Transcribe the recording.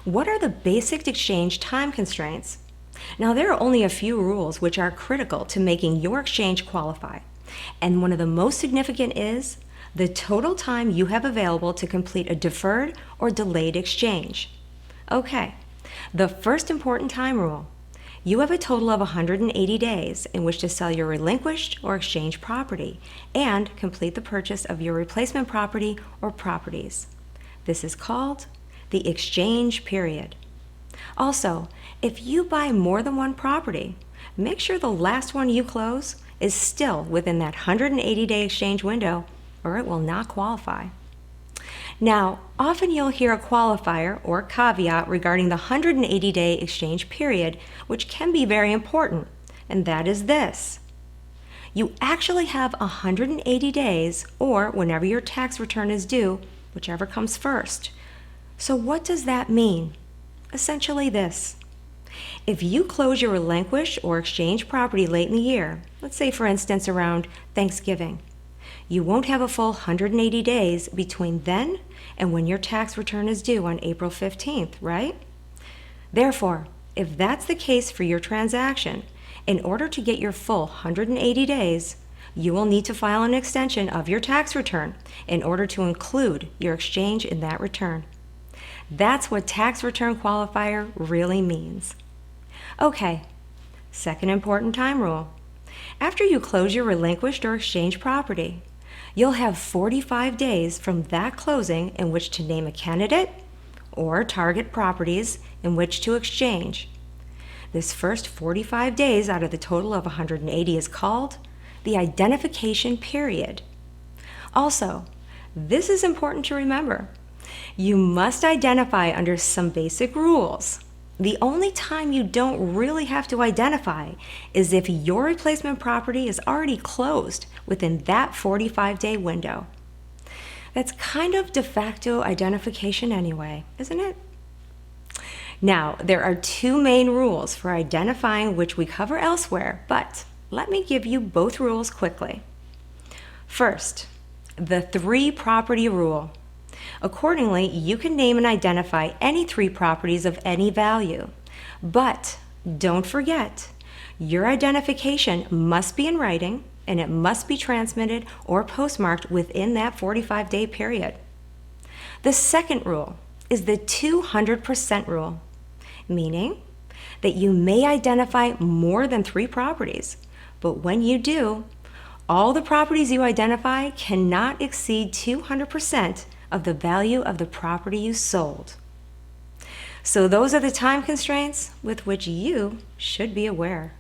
What are the basic exchange time constraints? Now, there are only a few rules which are critical to making your exchange qualify, and one of the most significant is the total time you have available to complete a deferred or delayed exchange. Okay, the first important time rule. You have a total of 180 days in which to sell your relinquished or exchanged property and complete the purchase of your replacement property or properties. This is called the exchange period. Also, if you buy more than one property, make sure the last one you close is still within that 180-day exchange window, or it will not qualify. Now, often you'll hear a qualifier or caveat regarding the 180-day exchange period, which can be very important, and that is this. You actually have 180 days, or whenever your tax return is due, whichever comes first. So what does that mean? Essentially this. If you close your relinquished or exchange property late in the year, let's say for instance around Thanksgiving, you won't have a full 180 days between then and when your tax return is due on April 15th, right? Therefore, if that's the case for your transaction, in order to get your full 180 days, you will need to file an extension of your tax return in order to include your exchange in that return. That's what tax return qualifier really means. Okay, second important time rule. After you close your relinquished or exchanged property, you'll have 45 days from that closing in which to name a candidate or target properties in which to exchange. This first 45 days out of the total of 180 is called the identification period. Also, this is important to remember. You must identify under some basic rules. The only time you don't really have to identify is if your replacement property is already closed within that 45-day window. That's kind of de facto identification anyway, isn't it? Now, there are two main rules for identifying which we cover elsewhere, but let me give you both rules quickly. First, the 3-property rule. Accordingly, you can name and identify any 3 properties of any value. But don't forget, your identification must be in writing and it must be transmitted or postmarked within that 45-day period. The second rule is the 200% rule, meaning that you may identify more than 3 properties, but when you do, all the properties you identify cannot exceed 200% of the value of the property you sold. So those are the time constraints with which you should be aware.